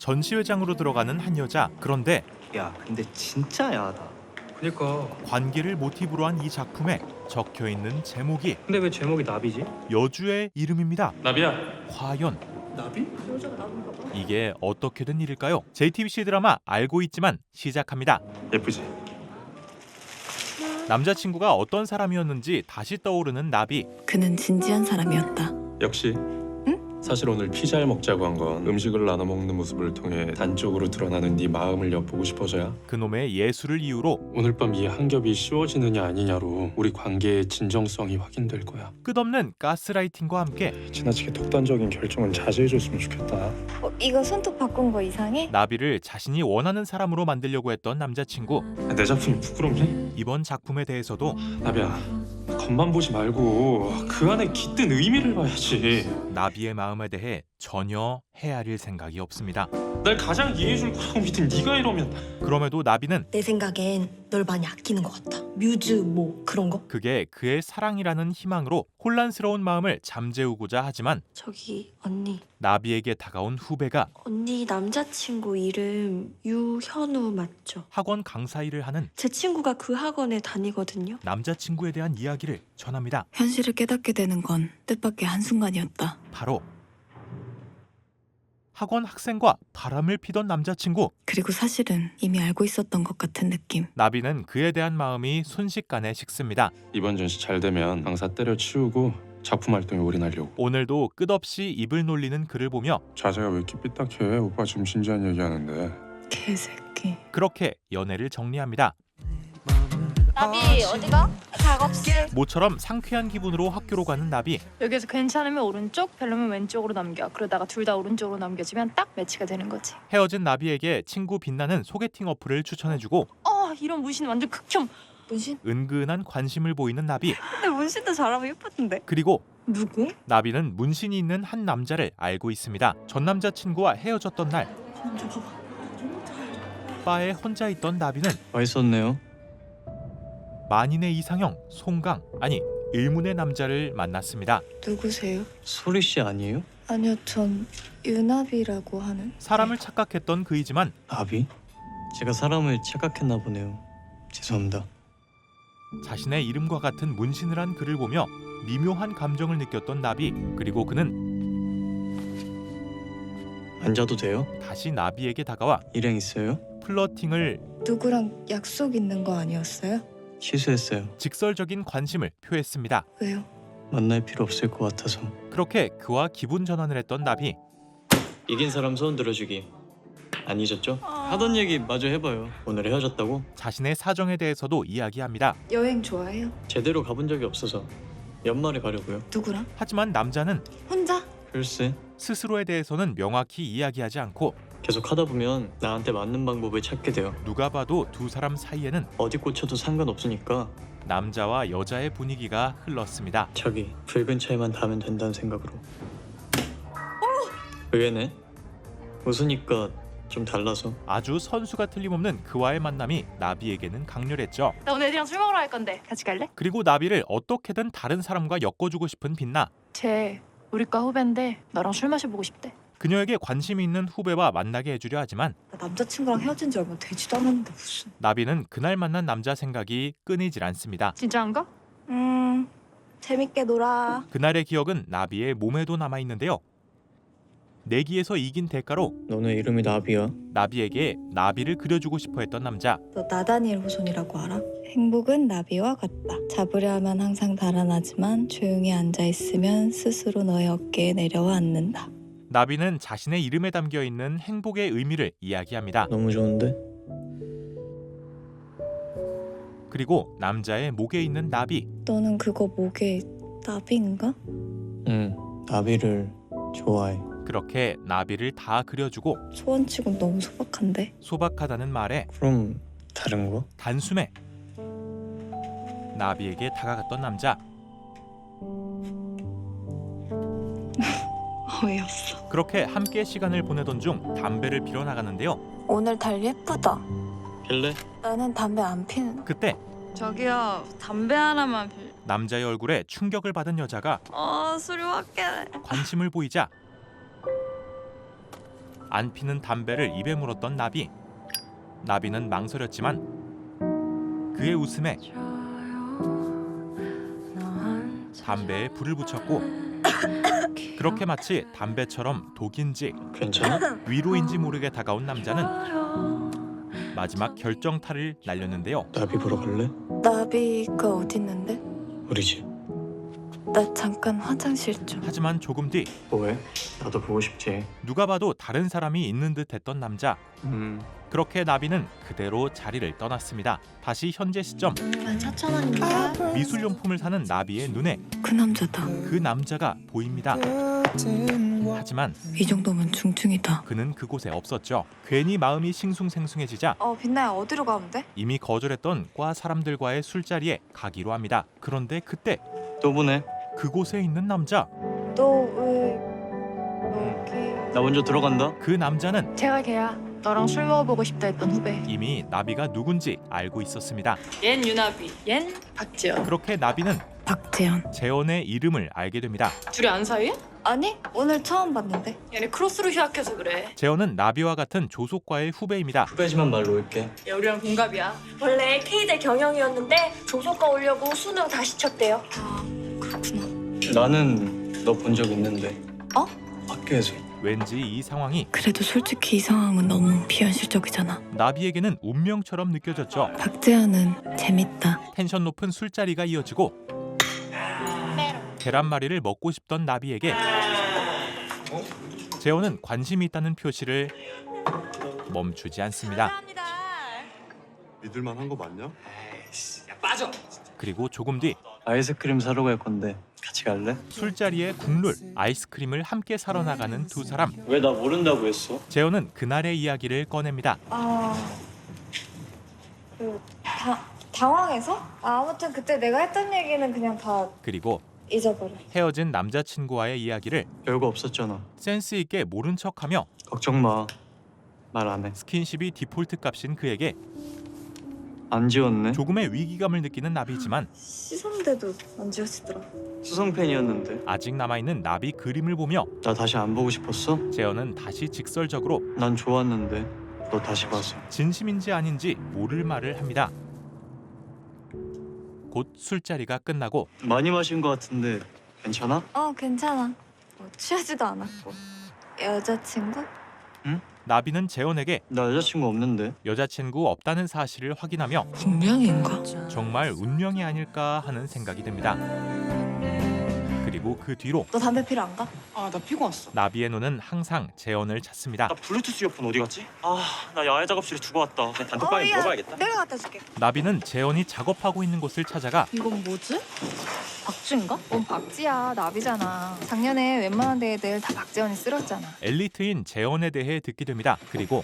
전시회장으로 들어가는 한 여자. 그런데 야, 근데 진짜 야하다. 그니까. 관계를 모티브로 한 이 작품에 적혀있는 제목이 근데 왜 제목이 나비지? 여주의 이름입니다. 나비야. 과연 나비? 이게 어떻게 된 일일까요? JTBC 드라마 알고 있지만 시작합니다. 예쁘지? 남자친구가 어떤 사람이었는지 다시 떠오르는 나비. 그는 진지한 사람이었다. 역시 사실 오늘 피자를 먹자고 한 건 음식을 나눠 먹는 모습을 통해 단적으로 드러나는 네 마음을 엿보고 싶어서야. 그놈의 예술을 이유로 오늘 밤 이 한 겹이 씌워지느냐 아니냐로 우리 관계의 진정성이 확인될 거야. 끝없는 가스라이팅과 함께 지나치게 독단적인 결정은 자제해줬으면 좋겠다. 이거 손톱 바꾼 거 이상해? 나비를 자신이 원하는 사람으로 만들려고 했던 남자친구. 내 작품이 부끄럽니? 이번 작품에 대해서도 나비야, 겉만 보지 말고 그 안에 깃든 의미를 봐야지. 나비의 마음에 대해 전혀 헤아릴 생각이 없습니다. 날 가장 이해해줄 거라고 믿은 네가 이러면. 그럼에도 나비는 내 생각엔 널 많이 아끼는 것 같아. 뮤즈 뭐 그런 거? 그게 그의 사랑이라는 희망으로 혼란스러운 마음을 잠재우고자 하지만 저기 언니 나비에게 다가온 후배가 언니 남자친구 이름 유현우 맞죠? 학원 강사 일을 하는 제 친구가 그 학원에 다니거든요. 남자친구에 대한 이야기를 전합니다. 현실을 깨닫게 되는 건 뜻밖의 한순간이었다. 바로 학원 학생과 바람을 피던 남자친구. 그리고 사실은 이미 알고 있었던 것 같은 느낌. 나비는 그에 대한 마음이 순식간에 식습니다. 이번 전시 잘 되면 강사 때려치우고 작품 활동에 올인하려고. 오늘도 끝없이 입을 놀리는 그를 보며 자세가 왜 이렇게 삐딱해? 오빠 지금 진지한 얘기하는데. 개새끼. 그렇게 연애를 정리합니다. 나비 어디가? 작업실. 모처럼 상쾌한 기분으로 학교로 가는 나비. 여기서 괜찮으면 오른쪽, 별로면 왼쪽으로 넘겨. 그러다가 둘 다 오른쪽으로 넘겨주면 딱 매치가 되는 거지. 헤어진 나비에게 친구 빛나는 소개팅 어플을 추천해주고 이런 문신 완전 극혐. 문신? 은근한 관심을 보이는 나비. 근데 문신도 잘하면 예쁘던데. 그리고 누구? 나비는 문신이 있는 한 남자를 알고 있습니다. 전 남자친구와 헤어졌던 날 바에 혼자 있던 나비는 맛있었네요. 만인의 이상형 송강, 아니 의문의 남자를 만났습니다. 누구세요? 소리 씨 아니에요? 아니요, 전 유나비라고 하는. 사람을 착각했던 그이지만 나비? 제가 사람을 착각했나 보네요. 죄송합니다. 자신의 이름과 같은 문신을 한 그를 보며 미묘한 감정을 느꼈던 나비. 그리고 그는 앉아도 돼요? 다시 나비에게 다가와 일행 있어요? 플러팅을 누구랑 약속 있는 거 아니었어요? 취소했어요. 직설적인 관심을 표했습니다. 왜요? 만날 필요 없을 것 같아서. 그렇게 그와 기분 전환을 했던 나비. 이긴 사람 손 들어주기. 안 잊었죠? 하던 얘기 마저 해봐요. 오늘 헤어졌다고? 자신의 사정에 대해서도 이야기합니다. 여행 좋아해요? 제대로 가본 적이 없어서 연말에 가려고요. 누구랑? 하지만 남자는 혼자? 글쎄, 스스로에 대해서는 명확히 이야기하지 않고 계속 하다 보면 나한테 맞는 방법을 찾게 돼요. 누가 봐도 두 사람 사이에는 어디 꽂혀도 상관없으니까 남자와 여자의 분위기가 흘렀습니다. 저기 붉은 차에만 닿으면 된다는 생각으로. 의외네. 웃으니까 좀 달라서. 아주 선수가 틀림없는 그와의 만남이 나비에게는 강렬했죠. 나 오늘 애들이랑 술 먹으러 갈 건데 같이 갈래? 그리고 나비를 어떻게든 다른 사람과 엮어주고 싶은 빛나. 쟤 우리과 후배인데 너랑 술 마셔보고 싶대. 그녀에게 관심이 있는 후배와 만나게 해주려 하지만 나 남자친구랑 헤어진 지 얼마 되지도 않았는데 무슨. 나비는 그날 만난 남자 생각이 끊이질 않습니다. 진짜 안 가? 재밌게 놀아. 그날의 기억은 나비의 몸에도 남아있는데요. 내기에서 이긴 대가로 너네 이름이 나비야? 나비에게 나비를 그려주고 싶어 했던 남자. 너 나다니엘 호손이라고 알아? 행복은 나비와 같다. 잡으려 하면 항상 달아나지만 조용히 앉아있으면 스스로 너의 어깨에 내려와 앉는다. 나비는 자신의 이름에 담겨있는 행복의 의미를 이야기합니다. 너무 좋은데? 그리고 남자의 목에 있는 나비. 너는 그거 목에 나비인가? 응, 나비를 좋아해. 그렇게 나비를 다 그려주고 소원치곤 너무 소박한데? 소박하다는 말에 그럼 다른 거? 단숨에 나비에게 다가갔던 남자. 어이없어. 그렇게 함께 시간을 보내던 중 담배를 피러 나가는데요. 오늘 달 예쁘다. 필래? 나는 담배 안 피는. 그때 저기요 담배 하나만 남자의 얼굴에 충격을 받은 여자가 술이 확 깨네. 관심을 보이자 안 피는 담배를 입에 물었던 나비. 나비는 망설였지만 그의 웃음에 담배에 불을 붙였고 그렇게 마치 담배처럼 독인지 괜찮아? 위로인지 모르게 다가온 남자는 마지막 결정타를 날렸는데요. 나비 보러 갈래? 나비가 어디 있는데? 우리 집. 나 잠깐 화장실 좀. 하지만 조금 뒤 뭐해? 나도 보고 싶지. 누가 봐도 다른 사람이 있는 듯했던 남자. 그렇게 나비는 그대로 자리를 떠났습니다. 다시 현재 시점 14,000원입니다. 미술용품을 사는 나비의 눈에 그 남자다. 그 남자가 보입니다. 하지만 이 정도면 중증이다. 그는 그곳에 없었죠. 괜히 마음이 싱숭생숭해지자 빛나야 어디로 가면 돼? 이미 거절했던 과 사람들과의 술자리에 가기로 합니다. 그런데 그때 또 보네. 그곳에 있는 남자. 너 왜 여기? 나 먼저 들어간다. 그 남자는 제가 걔야. 너랑 술 먹어보고 싶다 했던 후배. 이미 나비가 누군지 알고 있었습니다. 얜 유나비, 얜 박지연. 그렇게 나비는 박재현. 재원의 이름을 알게 됩니다. 둘이 안 사이야? 아니 오늘 처음 봤는데. 얘네 크로스로 휴학해서 그래. 재원은 나비와 같은 조속과의 후배입니다. 후배지만 말로 올게. 야, 우리랑 동갑이야. 원래 K대 경영이었는데 조속과 오려고 수능 다시 쳤대요. 그렇구나. 나는 너 본 적 있는데. 어? 학교에서. 왠지 이 상황이 그래도 솔직히 이 상황은 너무 비현실적이잖아. 나비에게는 운명처럼 느껴졌죠. 박재현은 재밌다. 텐션 높은 술자리가 이어지고 계란말이를 먹고 싶던 나비에게 재원은 관심이 있다는 표시를 멈추지 않습니다. 믿을만한 거 맞냐? 그리고 조금 뒤 아이스크림 사러 갈 건데 같이 갈래? 술자리에 국룰 아이스크림을 함께 사러 나가는 두 사람. 왜 나 모른다고 했어? 재원은 그날의 이야기를 꺼냅니다. 당황해서? 아무튼 그때 내가 했던 얘기는 그냥 다 그리고 잊어버려. 헤어진 남자친구와의 이야기를 별거 없었잖아. 센스 있게 모른 척하며 걱정 마. 말 안 해. 스킨십이 디폴트 값인 그에게 안 지웠네. 조금의 위기감을 느끼는 나비지만 씻었는데도 안 지워지더라. 수성팬이었는데. 아직 남아있는 나비 그림을 보며 나 다시 안 보고 싶었어? 재현은 다시 직설적으로 난 좋았는데 너 다시 봐서. 진심인지 아닌지 모를 말을 합니다. 곧 술자리가 끝나고 많이 마신 것 같은데 괜찮아? 괜찮아. 취하지도 않았고. 여자친구? 나비는 재현에게 나 여자친구 없는데. 여자친구 없다는 사실을 확인하며 운명인가? 정말 운명이 아닐까 하는 생각이 듭니다. 그리고 그 뒤로 너 담배 피러 안 가? 아, 나 피고 왔어. 나비의 눈은 항상 재현을 찾습니다. 나 블루투스 이어폰 어디 갔지? 아, 나 야외 작업실에 두고 왔다. 그냥 단톡방에 물어봐야겠다. 내가 갖다 줄게. 나비는 재현이 작업하고 있는 곳을 찾아가 이건 뭐지? 박쥐인가? 뭔 박쥐야, 나비잖아. 작년에 웬만한 데들 다 박재현이 쓸었잖아. 엘리트인 재현에 대해 듣게 됩니다. 그리고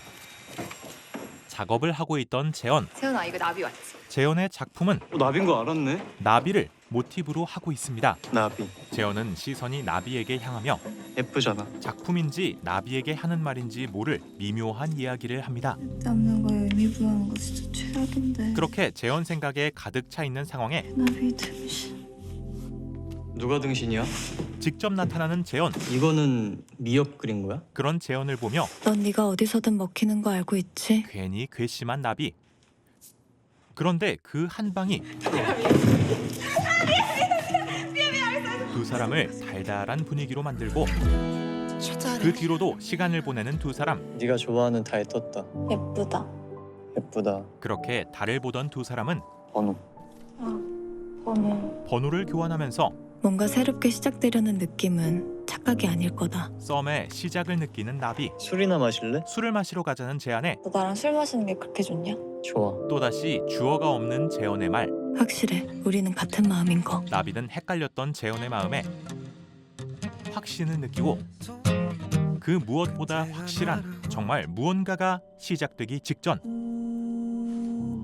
작업을 하고 있던 재현. 세훈아, 이거 나비 왔지? 재현의 작품은 나비인 거 알았네. 나비를 모티브로 하고 있습니다. 나비. 재현은 시선이 나비에게 향하며 예쁘잖아. 작품인지 나비에게 하는 말인지 모를 미묘한 이야기를 합니다. 남는 거 의미부여하는 거 진짜 최악인데. 그렇게 재현 생각에 가득 차 있는 상황에 나비 등신. 누가 등신이야? 직접 나타나는 재현. 이거는 미역 그린 거야? 그런 재현을 보며 넌 네가 어디서든 먹히는 거 알고 있지? 괜히 괘씸한 나비. 그런데 그 한 방이 두 사람을 달달한 분위기로 만들고 그 뒤로도 시간을 보내는 두 사람. 네가 좋아하는 달에 떴다. 예쁘다. 예쁘다. 그렇게 달을 보던 두 사람은 번호. 번호. 번호를 교환하면서 뭔가 새롭게 시작되려는 느낌은 착각이 아닐 거다. 썸의 시작을 느끼는 나비. 술이나 마실래? 술을 마시러 가자는 제안에 너 나랑 술 마시는 게 그렇게 좋냐? 좋아. 또다시 주어가 없는 재현의 말. 확실해. 우리는 같은 마음인 거. 나비는 헷갈렸던 재현의 마음에 확신을 느끼고 그 무엇보다 확실한 정말 무언가가 시작되기 직전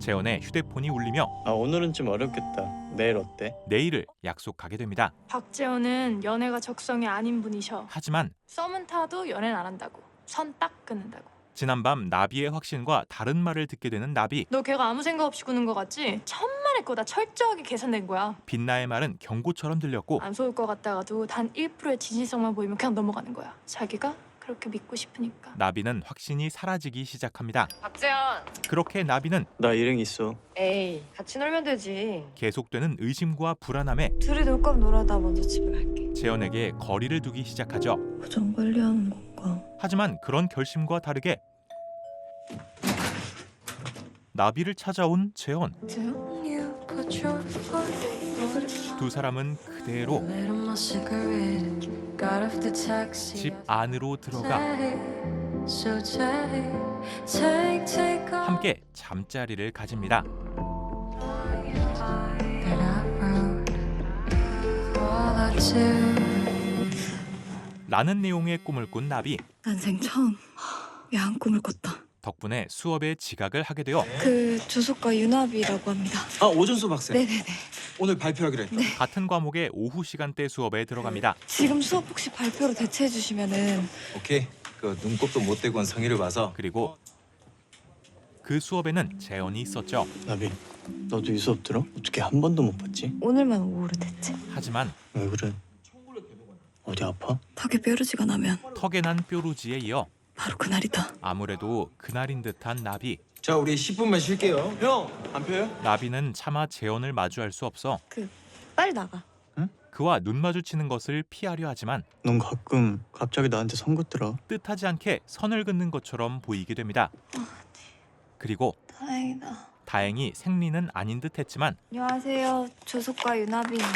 재현의 휴대폰이 울리며 아, 오늘은 좀 어렵겠다. 내일 어때? 내일을 약속하게 됩니다. 박재현은 연애가 적성이 아닌 분이셔. 하지만 썸은 타도 연애는 안 한다고. 선 딱 끊는다고. 지난밤 나비의 확신과 다른 말을 듣게 되는 나비. 너 걔가 아무 생각 없이 구는 거 같지? 천만의 거다. 철저하게 계산된 거야. 빛나의 말은 경고처럼 들렸고 안 속을 것 같다가도 단 1%의 진실성만 보이면 그냥 넘어가는 거야. 자기가 그렇게 믿고 싶으니까. 나비는 확신이 사라지기 시작합니다. 박재현. 그렇게 나비는 나 일행 있어. 에이, 같이 놀면 되지. 계속되는 의심과 불안함에 둘이 놀 거면 놀아. 나 먼저 집에 갈게. 재현에게 거리를 두기 시작하죠. 부정 관리하는 건가? 하지만 그런 결심과 다르게 나비를 찾아온 재현. 두 사람은 그대로 집 안으로 들어가 함께 잠자리를 가집니다. 라는 내용의 꿈을 꾼 나비. 난생 처음 야한 꿈을 꿨다. 덕분에 수업에 지각을 하게 되어 그 주소과 유나비라고 합니다. 아, 오준수 박사. 네네네. 오늘 발표하기로 했다. 같은 과목의 오후 시간대 수업에 들어갑니다. 지금 수업 혹시 발표로 대체해 주시면은. 오케이. 그 눈곱도 못 떼고 온 성의를 봐서. 그리고 그 수업에는 재현이 있었죠. 나비, 너도 이 수업 들어? 어떻게 한 번도 못 봤지? 오늘만 오후로 대체. 하지만 왜 그래? 어디 아파? 턱에 뾰루지가 나면 턱에 난 뾰루지에 이어 바로 그날이다. 아무래도 그날인 듯한 나비. 자, 우리 10분만 쉴게요. 형, 안 펴요? 나비는 차마 재현을 마주할 수 없어 빨리 나가. 그와 눈 마주치는 것을 피하려 하지만 넌 가끔 갑자기 나한테 선 긋더라. 뜻하지 않게 선을 긋는 것처럼 보이게 됩니다. 그리고 다행이다. 다행히 생리는 아닌 듯했지만 안녕하세요. 조속과 유나비입니다.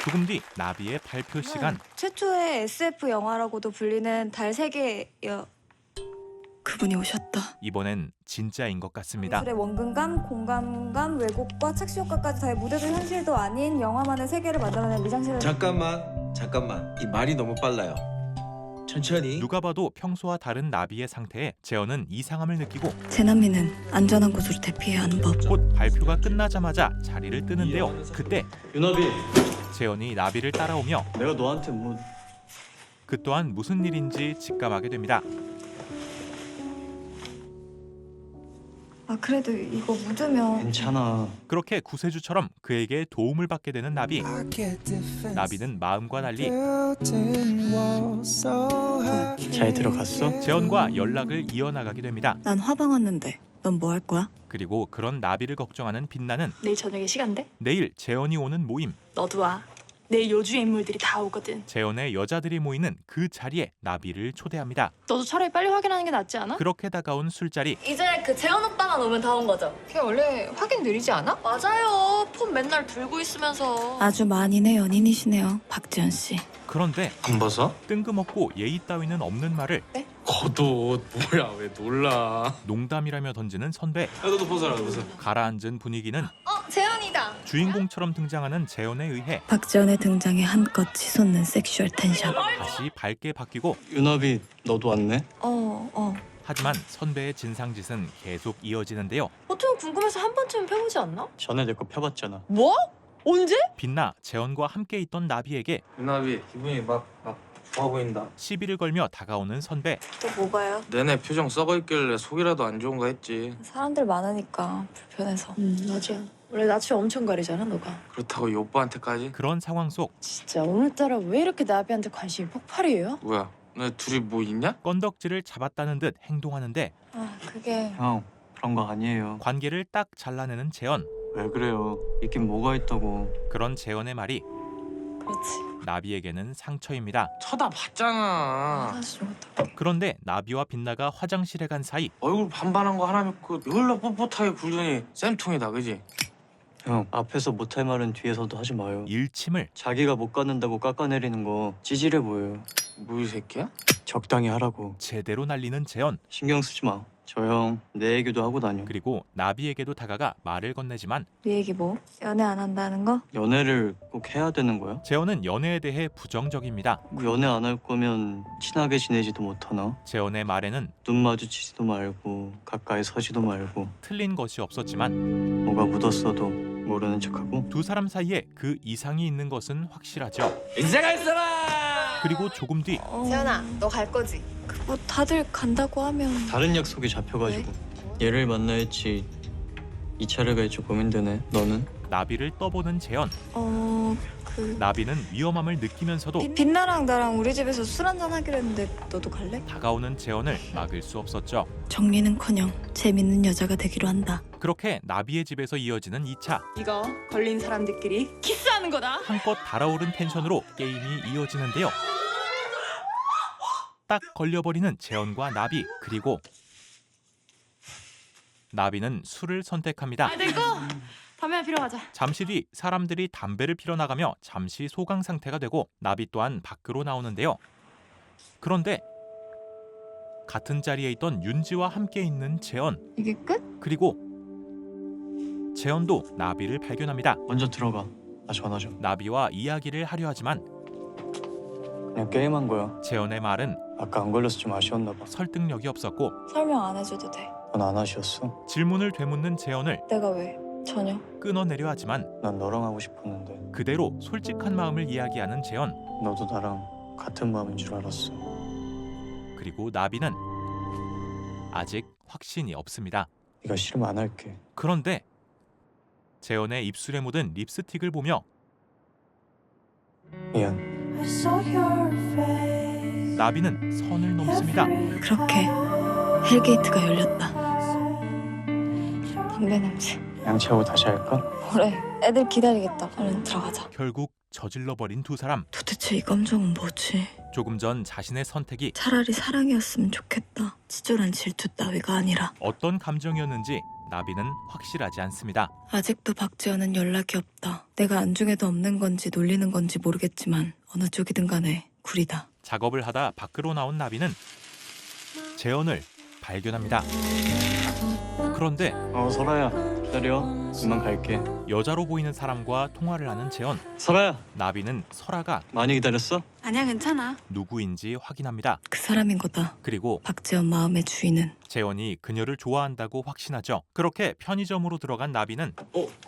조금 뒤 나비의 발표 시간. 최초의 SF 영화라고도 불리는 달 세계 그분이 오셨다. 이번엔 진짜인 것 같습니다. 미술의 원근감, 공감감, 왜곡과 착시 효과까지 다해 무대도 현실도 아닌 영화만의 세계를 만들어낸 미장실을. 잠깐만. 이 말이 너무 빨라요. 천천히. 누가 봐도 평소와 다른 나비의 상태에 재현은 이상함을 느끼고 재난미는 안전한 곳으로 대피해야 하는 법. 곧 발표가 끝나자마자 자리를 뜨는데요. 그때 유나비, 재현이 나비를 따라오며 내가 너한테 뭐... 그 또한 무슨 일인지 직감하게 됩니다. 아 그래도 이거 묻으면. 괜찮아. 그렇게 구세주처럼 그에게 도움을 받게 되는 나비. 나비는 마음과 달리 잘 들어갔어? 재현과 연락을 이어나가게 됩니다. 난 화방 왔는데 넌 뭐 할 거야? 그리고 그런 나비를 걱정하는 빛나는 내일 저녁에 시간 돼? 내일 재현이 오는 모임. 너도 와. 내일 요주의 인물들이 다 오거든. 재현의 여자들이 모이는 그 자리에 나비를 초대합니다. 너도 차라리 빨리 확인하는 게 낫지 않아? 그렇게 다가온 술자리. 이제 그 재현 오빠만 오면 다 온 거죠? 걔 원래 확인 느리지 않아? 맞아요. 폰 맨날 들고 있으면서. 아주 만인의 연인이시네요, 박지현 씨. 그런데 안 벗어? 뜬금없고 예의 따위는 없는 말을 겉옷 뭐야 왜 놀라? 농담이라며 던지는 선배. 야, 너도 벗어라 벗어. 가라앉은 분위기는 재현이다. 주인공처럼 등장하는 재현에 의해 박지현의 등장에 한껏 치솟는 섹슈얼 텐션. 다시 밝게 바뀌고 유나비, 너도 왔네? 하지만 선배의 진상짓은 계속 이어지는데요. 보통 궁금해서 한 번쯤은 펴보지 않나? 전에 내 거 펴봤잖아. 뭐? 언제? 빛나 재현과 함께 있던 나비에게 유나비 기분이 막 좋아 보인다. 시비를 걸며 다가오는 선배. 또 뭐가요? 내내 표정 썩어 있길래 속이라도 안 좋은가 했지. 사람들 많으니까 불편해서. 맞아. 원래 낯을 엄청 가리잖아 너가. 그렇다고 이 오빠한테까지? 그런 상황 속 진짜 오늘따라 왜 이렇게 나비한테 관심이 폭발이에요? 뭐야? 너네 둘이 뭐 있냐? 건덕지를 잡았다는 듯 행동하는데 아 그게. 형, 그런 거 아니에요. 관계를 딱 잘라내는 재현. 왜 그래요? 있긴 뭐가 있다고. 그런 재현의 말이 그렇지. 나비에게는 상처입니다. 쳐다봤잖아. 사실 어떡해. 그런데 나비와 빛나가 화장실에 간 사이 얼굴 반반한 거 하나 믿고 이걸로 뻣뻣하게 굴더니 쌤통이다 그지? 형, 앞에서 못할 말은 뒤에서도 하지 마요. 일침을 자기가 못 갖는다고 깎아내리는 거 찌질해 보여요. 뭐 이 새끼야? 적당히 하라고. 제대로 날리는 재현. 신경 쓰지 마. 저 형 내 얘기도 하고 다녀. 그리고 나비에게도 다가가 말을 건네지만 네 얘기 뭐? 연애 안 한다는 거? 연애를 꼭 해야 되는 거야? 재현은 연애에 대해 부정적입니다. 뭐 연애 안 할 거면 친하게 지내지도 못하나? 재현의 말에는 눈 마주치지도 말고 가까이 서지도 말고 틀린 것이 없었지만 뭐가 묻었어도 모르는 척하고. 두 사람 사이에 그 이상이 있는 것은 확실하죠. 인생 할 사람! 그리고 조금 뒤 재현아, 너 갈 거지? 뭐 다들 간다고 하면. 다른 약속이 잡혀가지고 얘를 만나 했지 이 차를 갈지 고민되네. 너는? 나비를 떠보는 재현. 나비는 위험함을 느끼면서도 빛나랑 나랑 우리 집에서 술 한잔 하기로 했는데 너도 갈래? 다가오는 재현을 막을 수 없었죠. 정리는커녕 재밌는 여자가 되기로 한다. 그렇게 나비의 집에서 이어지는 2차. 이거 걸린 사람들끼리 키스하는 거다. 한껏 달아오른 텐션으로 게임이 이어지는데요. 딱 걸려버리는 재현과 나비. 그리고 나비는 술을 선택합니다. 됐고 담배 피러 가자. 잠시 뒤 사람들이 담배를 피러 나가며 잠시 소강 상태가 되고 나비 또한 밖으로 나오는데요. 그런데 같은 자리에 있던 윤지와 함께 있는 재현. 이게 끝? 그리고 재현도 나비를 발견합니다. 먼저 들어가. 나 전화 좀. 나비와 이야기를 하려 하지만 그냥 게임한 거야. 재현의 말은 아까 안 걸려서 좀 아쉬웠나 봐. 설득력이 없었고 설명 안 해줘도 돼. 넌 안 아쉬웠어? 질문을 되묻는 재현을 내가 왜? 전혀. 끊어내려 하지만 난 너랑 하고 싶었는데 그대로 솔직한 마음을 이야기하는 재현. 너도 나랑 같은 마음인 줄 알았어. 그리고 나비는 아직 확신이 없습니다. 네가 싫으면 안 할게. 그런데 재현의 입술에 묻은 립스틱을 보며 미안. 나비는 선을 넘습니다. 그렇게 헬게이트가 열렸다. 담배 냄새. 양치하고 다시 할까? 그래. 애들 기다리겠다. 얼른 들어가자. 결국 저질러버린 두 사람. 도대체 이 감정은 뭐지? 조금 전 자신의 선택이 차라리 사랑이었으면 좋겠다. 치졸한 질투 따위가 아니라. 어떤 감정이었는지 나비는 확실하지 않습니다. 아직도 박지원은 연락이 없다. 내가 안중에도 없는 건지 놀리는 건지 모르겠지만 어느 쪽이든 간에 구리다. 작업을 하다 밖으로 나온 나비는 재현을 발견합니다. 그런데 설아야 기다려. 금방 갈게. 여자로 보이는 사람과 통화를 하는 재현. 설아야. 나비는 설아가 많이 기다렸어? 아니야, 괜찮아. 누구인지 확인합니다. 그 사람인 거다. 그리고 박지원 마음의 주인은. 재현이 그녀를 좋아한다고 확신하죠. 그렇게 편의점으로 들어간 나비는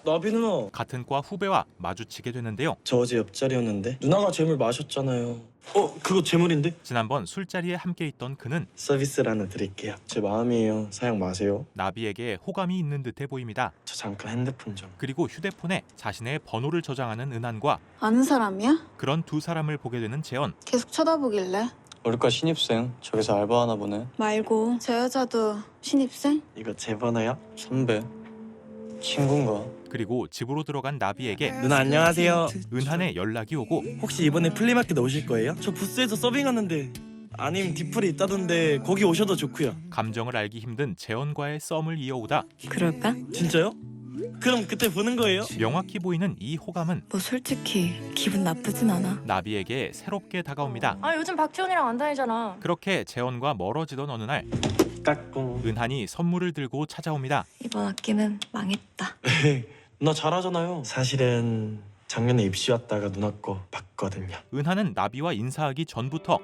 나비 누나. 같은 과 후배와 마주치게 되는데요. 저 어제 옆자리였는데 누나가 재물 마셨잖아요. 그거 재물인데? 지난번 술자리에 함께 있던 그는 서비스를 하나 드릴게요. 제 마음이에요. 사양 마세요. 나비에게 호감이 있는 듯해 보입니다. 저 잠깐 핸드폰 좀. 그리고 휴대폰에 자신의 번호를 저장하는 은한과 아는 사람이야? 그런 두 사람을 보게 되는 재현. 계속 쳐다보길래. 우리과 신입생. 저기서 알바하나 보네. 말고 저 여자도 신입생? 이거 제 번호요? 선배. 친구인가? 그리고 집으로 들어간 나비에게 누나 안녕하세요. 은한의 연락이 오고 혹시 이번에 플리마켓 오실 거예요? 저 부스에서 서빙하는데 아님 디플이 있다던데 거기 오셔도 좋고요. 감정을 알기 힘든 재현과의 썸을 이어오다 그럴까? 진짜요? 그럼 그때 보는 거예요? 명확히 보이는 이 호감은 뭐 솔직히 기분 나쁘진 않아. 나비에게 새롭게 다가옵니다. 아 요즘 박지원이랑 안 다니잖아. 그렇게 재현과 멀어지던 어느 날 까꿍. 은한이 선물을 들고 찾아옵니다. 이번 학기는 망했다. 누나 잘하잖아요. 사실은 작년에 입시 왔다가 누나 거 봤거든요. 은하는 나비와 인사하기 전부터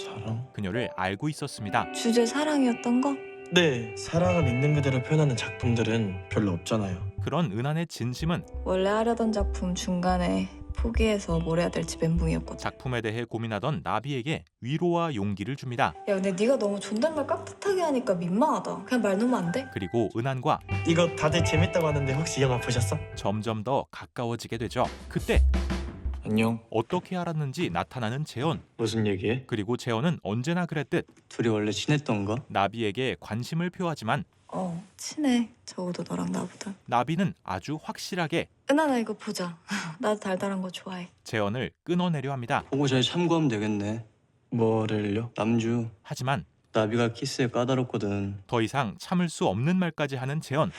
사랑? 그녀를 알고 있었습니다. 주제 사랑이었던 거? 네, 사랑을 있는 그대로 표현하는 작품들은 별로 없잖아요. 그런 은한의 진심은 원래 하려던 작품 중간에 포기해서 뭘 해야 될지 멘붕이었거든. 작품에 대해 고민하던 나비에게 위로와 용기를 줍니다. 야 근데 네가 너무 존댓말 깍듯하게 하니까 민망하다. 그냥 말 놓으면 안 돼? 그리고 은한과 이거 다들 재밌다고 하는데 혹시 영화 보셨어? 점점 더 가까워지게 되죠. 그때 안녕. 어떻게 알았는지 나타나는 재현. 무슨 얘기해? 그리고 재현은 언제나 그랬듯 둘이 원래 친했던가? 나비에게 관심을 표하지만 친해. 적어도 너랑 나보다. 나비는 아주 확실하게 은하나 이거 보자. 나도 달달한 거 좋아해. 재현을 끊어내려 합니다. 보고 잘 참고하면 되겠네. 뭐를요? 남주. 하지만 나비가 키스에 까다롭거든. 더 이상 참을 수 없는 말까지 하는 재현.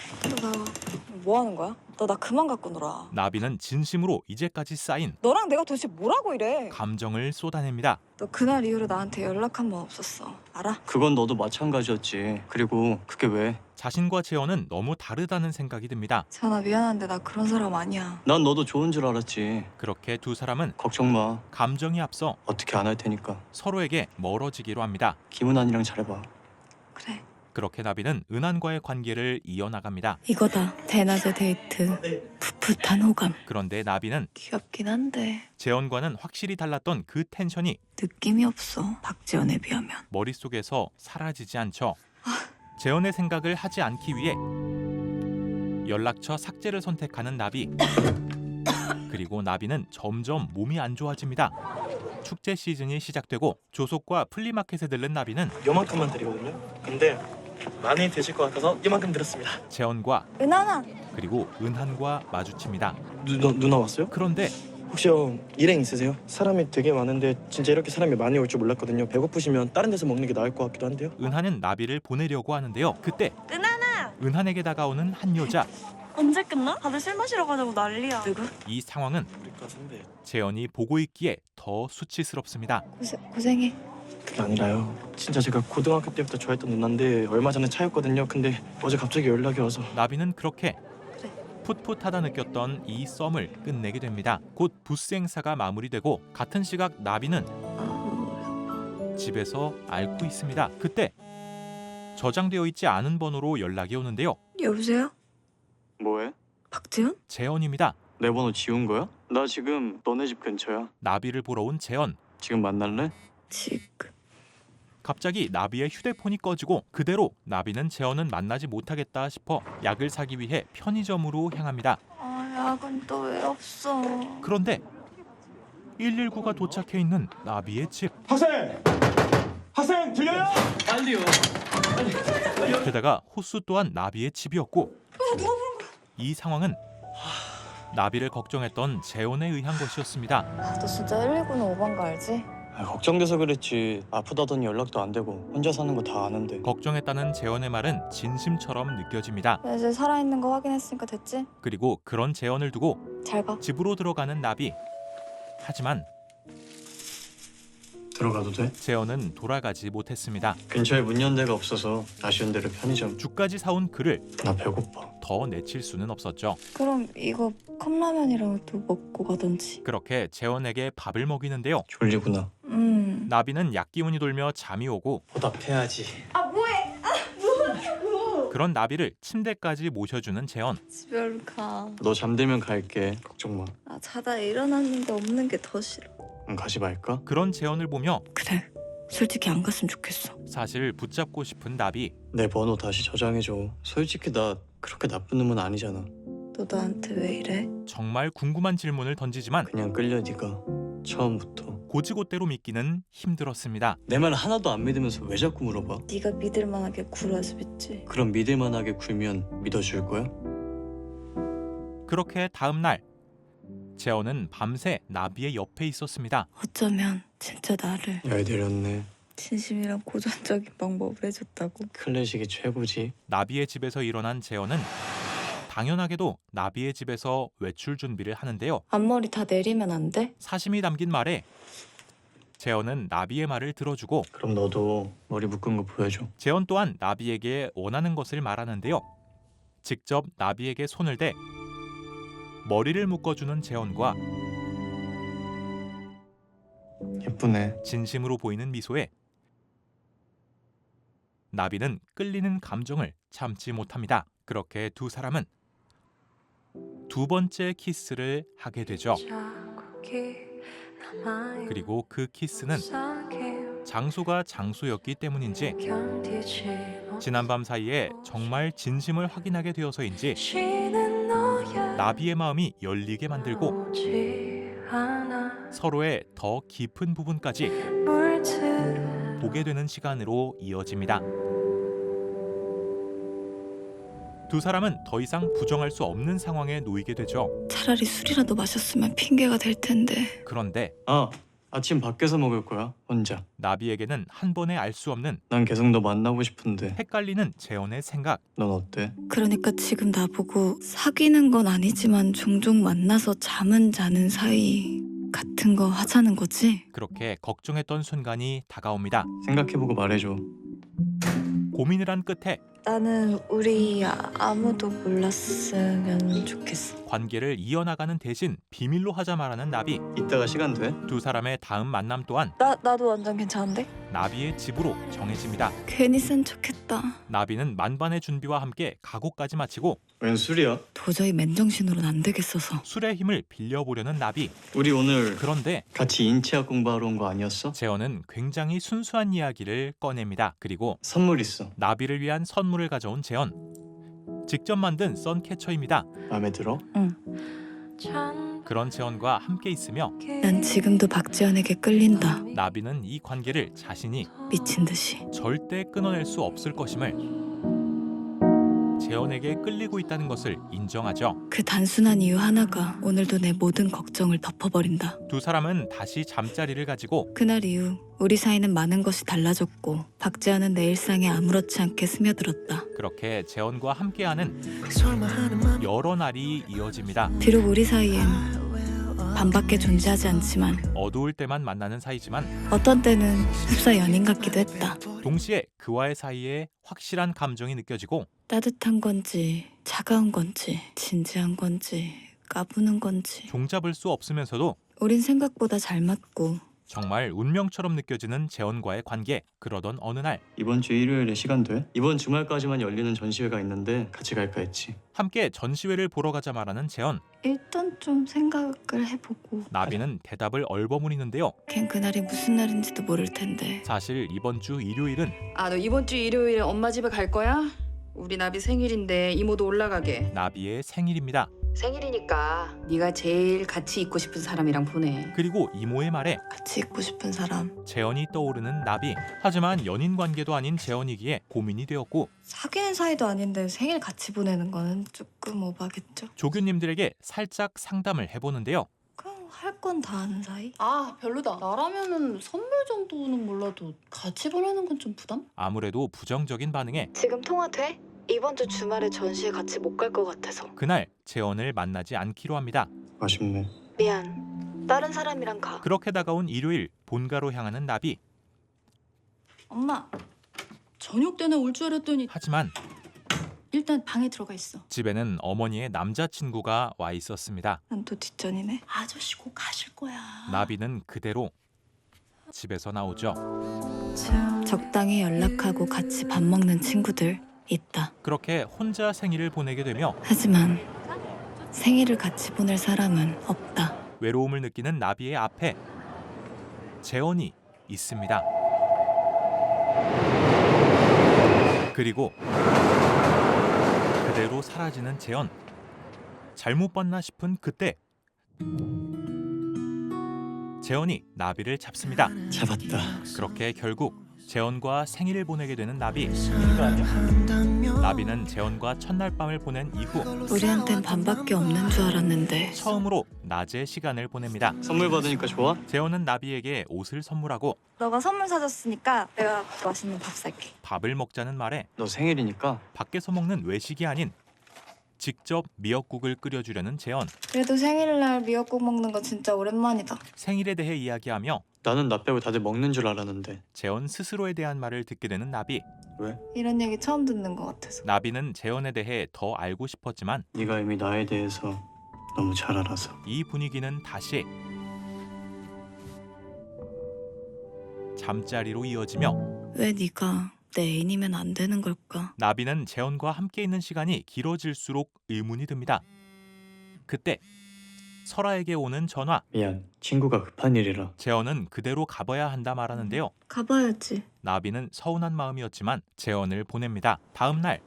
뭐 하는 거야? 너 나 그만 갖고 놀아. 나비는 진심으로 이제까지 쌓인 너랑 내가 도대체 뭐라고 이래? 감정을 쏟아냅니다. 너 그날 이후로 나한테 연락 한 번 없었어. 알아? 그건 너도 마찬가지였지. 그리고 그게 왜? 자신과 재현은 너무 다르다는 생각이 듭니다. 재현아 미안한데 나 그런 사람 아니야. 난 너도 좋은 줄 알았지. 그렇게 두 사람은 걱정 마. 감정이 앞서 어떻게 안 할 테니까. 서로에게 멀어지기로 합니다. 김은환이랑 잘해봐. 그래. 그렇게 나비는 은한과의 관계를 이어나갑니다. 이거다. 대낮의 데이트. 풋풋한 호감. 그런데 나비는 귀엽긴 한데 재현과는 확실히 달랐던 그 텐션이 느낌이 없어. 박지원에 비하면. 머릿속에서 사라지지 않죠. 재현의 생각을 하지 않기 위해 연락처 삭제를 선택하는 나비. 그리고 나비는 점점 몸이 안 좋아집니다. 축제 시즌이 시작되고 조속과 플리마켓에 들른 나비는 요만큼만 드리거든요. 근데 많이 드실 것 같아서 이만큼 드렸습니다. 재원과 은하나 그리고 은한과 마주칩니다. 누나 왔어요? 그런데 혹시 일행 있으세요? 사람이 되게 많은데 진짜 이렇게 사람이 많이 올 줄 몰랐거든요. 배고프시면 다른 데서 먹는 게 나을 것 같기도 한데요. 은한은 나비를 보내려고 하는데요. 그때 은하나! 은한에게 다가오는 한 여자. 언제 끝나? 다들 술 마시러 가자고 난리야. 누구? 이 상황은 우리과 선배. 재원이 보고 있기에 더 수치스럽습니다. 고생해. 그게 아니라요. 진짜 제가 고등학교 때부터 좋아했던 누나인데 얼마 전에 차였거든요. 근데 어제 갑자기 연락이 와서 나비는 그렇게 풋풋하다 느꼈던 이 썸을 끝내게 됩니다. 곧 부스 행사가 마무리되고 같은 시각 나비는 집에서 앓고 있습니다. 그때 저장되어 있지 않은 번호로 연락이 오는데요. 여보세요? 뭐해? 박재현? 재원입니다. 내 번호 지운 거야? 나 지금 너네 집 근처야. 나비를 보러 온 재원. 지금 만날래? 지금. 갑자기 나비의 휴대폰이 꺼지고 그대로 나비는 재원은 만나지 못하겠다 싶어 약을 사기 위해 편의점으로 향합니다. 약은 또 왜 없어? 그런데 119가 도착해 있는 나비의 집. 학생 들려요? 빨리요. 게다가 호수 또한 나비의 집이었고 이 상황은 나비를 걱정했던 재원에 의한 것이었습니다. 너 진짜 119는 오반 거 알지? 걱정돼서 그랬지. 아프다더니 연락도 안 되고 혼자 사는 거 다 아는데. 걱정했다는 재원의 말은 진심처럼 느껴집니다. 이제 살아있는 거 확인했으니까 됐지? 그리고 그런 재원을 두고 잘 가. 집으로 들어가는 나비. 하지만 들어가도 돼? 재원은 돌아가지 못했습니다. 근처에 문 연 데가 없어서 아쉬운 대로 편의점. 죽까지 사온 그를 나 배고파. 더 내칠 수는 없었죠. 그럼 이거 컵라면이라도 먹고 가던지. 그렇게 재원에게 밥을 먹이는데요. 졸리구나. 나비는 약기운이 돌며 잠이 오고 보답해야지. 그런 나비를 침대까지 모셔주는 재원. 집에 가. 너 잠들면 갈게. 걱정 마. 아, 자다 일어났는데 없는 게 더 싫어. 가지 말까? 그런 재원을 보며 그래. 솔직히 안 갔으면 좋겠어. 사실 붙잡고 싶은 나비. 내 번호 다시 저장해줘. 솔직히 나 그렇게 나쁜 놈은 아니잖아. 너 나한테 왜 이래? 정말 궁금한 질문을 던지지만 그냥 끌려 네가 처음부터. 고지고대로 믿기는 힘들었습니다. 내 말 하나도 안 믿으면서 왜 자꾸 물어봐? 네가 믿을 만하게 굴어서 믿지. 그럼 믿을 만하게 굴면 믿어줄 거야? 그렇게 다음 날 재원은 밤새 나비의 옆에 있었습니다. 어쩌면 진짜 나를 잘 데렸네. 진심이랑 고전적인 방법을 해줬다고. 클래식이 최고지. 나비의 집에서 일어난 재원은 당연하게도 나비의 집에서 외출 준비를 하는데요. 앞머리 다 내리면 안 돼? 사심이 담긴 말에 재원은 나비의 말을 들어주고 그럼 너도 머리 묶은 거 보여줘. 재원 또한 나비에게 원하는 것을 말하는데요. 직접 나비에게 손을 대 머리를 묶어주는 재원과 예쁘네. 진심으로 보이는 미소에 나비는 끌리는 감정을 참지 못합니다. 그렇게 두 사람은 두 번째 키스를 하게 되죠. 그리고 그 키스는 장소가 장소였기 때문인지 지난밤 사이에 정말 진심을 확인하게 되어서인지 나비의 마음이 열리게 만들고 서로의 더 깊은 부분까지 보게 되는 시간으로 이어집니다. 두 사람은 더 이상 부정할 수 없는 상황에 놓이게 되죠. 차라리 술이라도 마셨으면 핑계가 될 텐데. 그런데 아침 밖에서 먹을 거야. 혼자. 나비에게는 한 번에 알 수 없는 난 계속 너 만나고 싶은데. 헷갈리는 재원의 생각. 넌 어때? 그러니까 지금 나보고 사귀는 건 아니지만 종종 만나서 잠은 자는 사이 같은 거 하자는 거지? 그렇게 걱정했던 순간이 다가옵니다. 생각해보고 말해줘. 고민을 한 끝에 나는 우리 아무도 몰랐으면 좋겠어. 관계를 이어나가는 대신 비밀로 하자 말하는 나비. 이따가 시간 돼? 두 사람의 다음 만남 또한 나도 완전 괜찮은데? 나비의 집으로 정해집니다. 괜히 센 척했다. 나비는 만반의 준비와 함께 각오까지 마치고 웬 술이야? 도저히 맨정신으로는 안 되겠어서. 술의 힘을 빌려보려는 나비. 우리 오늘 그런데 같이 인체학 공부하러 온 거 아니었어? 재원은 굉장히 순수한 이야기를 꺼냅니다. 그리고 선물 있어. 나비를 위한 선물을 가져온 재원. 직접 만든 선캐쳐입니다. 마음에 들어? 그런 재원과 함께 있으며 난 지금도 박지연에게 끌린다. 나비는 이 관계를 자신이 미친 듯이. 절대 끊어낼 수 없을 것임을, 재원에게 끌리고 있다는 것을 인정하죠. 그 단순한 이유 하나가 오늘도 내 모든 걱정을 덮어버린다. 두 사람은 다시 잠자리를 가지고 그날 이후 우리 사이는 많은 것이 달라졌고 박지연은 내 일상에 아무렇지 않게 스며들었다. 그렇게 재원과 함께하는 여러 날이 이어집니다. 비록 우리 사이엔 반밖에 존재하지 않지만 어두울 때만 만나는 사이지만 어떤 때는 흡사 연인 같기도 했다. 동시에 그와의 사이에 확실한 감정이 느껴지고 따뜻한 건지 차가운 건지 진지한 건지 까부는 건지 종잡을 수 없으면서도 우린 생각보다 잘 맞고 정말 운명처럼 느껴지는 재원과의 관계. 그러던 어느 날 이번 주 일요일에 시간 돼? 이번 주말까지만 열리는 전시회가 있는데 같이 갈까 했지. 함께 전시회를 보러 가자 말하는 재원. 일단 좀 생각을 해보고. 나비는 대답을 얼버무리는데요. 걘 그날이 무슨 날인지도 모를 텐데. 사실 이번 주 일요일은 아, 너 이번 주 일요일에 엄마 집에 갈 거야? 우리 나비 생일인데 이모도 올라가게. 나비의 생일입니다. 생일이니까 네가 제일 같이 있고 싶은 사람이랑 보내. 그리고 이모의 말에 같이 있고 싶은 사람. 재원이 떠오르는 나비. 하지만 연인 관계도 아닌 재원이기에 고민이 되었고 사귀는 사이도 아닌데 생일 같이 보내는 거는 조금 오바겠죠. 조교님들에게 살짝 상담을 해보는데요. 그냥 할 건 다 아는 사이? 아, 별로다. 나라면은 선물 정도는 몰라도 같이 보내는 건 좀 부담? 아무래도 부정적인 반응에 지금 통화 돼? 이번 주 주말에 전시회 같이 못 갈 것 같아서. 그날 재원을 만나지 않기로 합니다. 아쉽네. 미안. 다른 사람이랑 가. 그렇게 다가온 일요일, 본가로 향하는 나비. 엄마, 저녁 때는 올 줄 알았더니 하지만 일단 방에 들어가 있어. 집에는 어머니의 남자친구가 와 있었습니다. 난 또 뒷전이네. 아저씨 곧 가실 거야. 나비는 그대로 집에서 나오죠. 적당히 연락하고 같이 밥 먹는 친구들 있다. 그렇게 혼자 생일을 보내게 되며 하지만 생일을 같이 보낼 사람은 없다. 외로움을 느끼는 나비의 앞에 재원이 있습니다. 그리고 그대로 사라지는 재원. 잘못 봤나 싶은 그때 재원이 나비를 잡습니다. 잡았다. 그렇게 결국 재원과 생일을 보내게 되는 나비. 나비는 재원과 첫날 밤을 보낸 이후 우리한텐 반밖에 없는 줄 알았는데 처음으로 낮에 시간을 보냅니다. 선물 받으니까 좋아? 재원은 나비에게 옷을 선물하고 너가 선물 사줬으니까 내가 맛있는 밥 살게. 밥을 먹자는 말에 너 생일이니까 밖에서 먹는 외식이 아닌 직접 미역국을 끓여주려는 재원. 그래도 생일날 미역국 먹는 거 진짜 오랜만이다. 생일에 대해 이야기하며 나는 나 빼고 다들 먹는 줄 알았는데. 재원 스스로에 대한 말을 듣게 되는 나비. 왜? 이런 얘기 처음 듣는 것 같아서. 나비는 재원에 대해 더 알고 싶었지만 네가 이미 나에 대해서 너무 잘 알아서. 이 분위기는 다시 잠자리로 이어지며 왜 네가 내 애인이면 안 되는 걸까? 나비는 재원과 함께 있는 시간이 길어질수록 의문이 듭니다. 그때 설아에게 오는 전화. 미안, 친구가 급한 일이라. 재원은 그대로 가봐야 한다 말하는데요. 가봐야지. 나비는 서운한 마음이었지만 재원을 보냅니다. 다음 날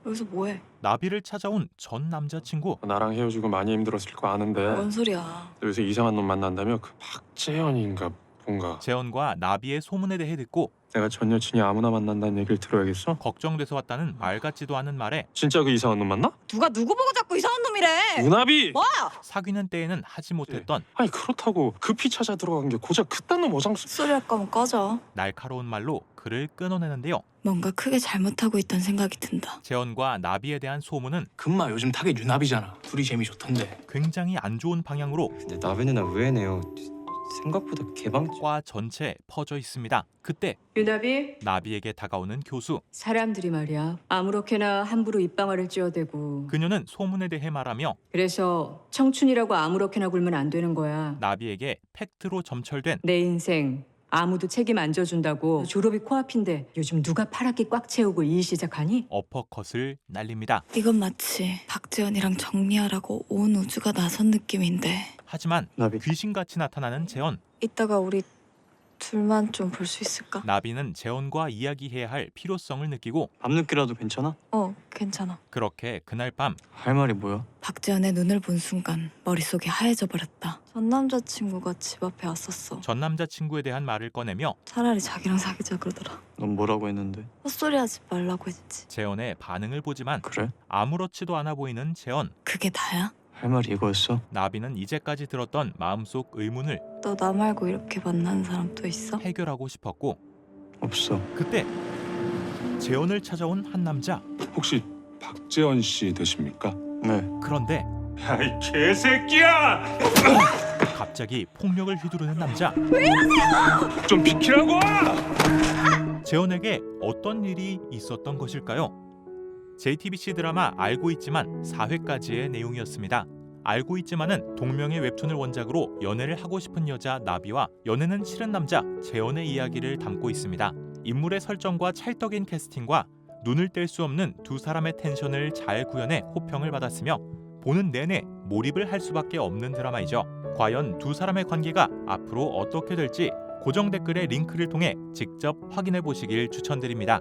여기서 뭐해? 나비를 찾아온 전 남자친구. 나랑 헤어지고 많이 힘들었을 거 아는데 뭔 소리야? 여기서 이상한 놈 만난다며 그 박재현인가 뭔가. 재원과 나비의 소문에 대해 듣고 내가 전 여친이 아무나 만난다는 얘기를 들어야겠어? 걱정돼서 왔다는 말 같지도 않은 말에 진짜 그 이상한 놈 만나? 누가 누구 보고 자꾸 이상한 놈이래? 우나비! 사귀는 때에는 하지 못했던 아니 그렇다고 급히 찾아 들어간 게 고작 그딴 놈 어장수. 소리 할 거면 꺼져. 날카로운 말로 그를 끊어내는데요. 뭔가 크게 잘못하고 있다는 생각이 든다. 재원과 나비에 대한 소문은 금마 요즘 타겟 유나비잖아. 둘이 재미 좋던데. 굉장히 안 좋은 방향으로 근데 나비 누나 의외네요. 생각보다 개방. 과 전체에 퍼져 있습니다. 그때 유나비, 나비에게 다가오는 교수. 사람들이 말이야 아무렇게나 함부로 입방아를 찧어대고 그녀는 소문에 대해 말하며 그래서 청춘이라고 아무렇게나 굴면 안 되는 거야. 나비에게 팩트로 점철된 내 인생 아무도 책임 안 져준다고 졸업이 코앞인데 요즘 누가 파랗게 꽉 채우고 일 시작하니? 어퍼컷을 날립니다. 이건 마치 박지연이랑 정리하라고 온 우주가 나선 느낌인데 하지만 나비. 귀신같이 나타나는 재원. 이따가 우리 둘만 좀 볼 수 있을까? 나비는 재원과 이야기해야 할 필요성을 느끼고 밤늦게라도 괜찮아? 괜찮아. 그렇게 그날 밤 할 말이 뭐야? 박재현의 눈을 본 순간 머릿속이 하얘져 버렸다. 전 남자친구가 집 앞에 왔었어. 전 남자친구에 대한 말을 꺼내며 차라리 자기랑 사귀자 그러더라. 넌 뭐라고 했는데? 헛소리 하지 말라고 했지. 재원의 반응을 보지만 그래? 아무렇지도 않아 보이는 재원. 그게 다야? 할 말이 이거였어? 나비는 이제까지 들었던 마음속 의문을 너 나 말고 이렇게 만나는 사람 또 있어? 해결하고 싶었고 없어. 그때 재원을 찾아온 한 남자. 혹시 박재원 씨 되십니까? 네. 그런데 야이 개새끼야! 갑자기 폭력을 휘두르는 남자. 좀 비키라고! 재원에게 어떤 일이 있었던 것일까요? JTBC 드라마 알고 있지만 4회까지의 내용이었습니다. 알고 있지만은 동명의 웹툰을 원작으로 연애를 하고 싶은 여자 나비와 연애는 싫은 남자 재원의 이야기를 담고 있습니다. 인물의 설정과 찰떡인 캐스팅과 눈을 뗄 수 없는 두 사람의 텐션을 잘 구현해 호평을 받았으며 보는 내내 몰입을 할 수밖에 없는 드라마이죠. 과연 두 사람의 관계가 앞으로 어떻게 될지 고정 댓글의 링크를 통해 직접 확인해 보시길 추천드립니다.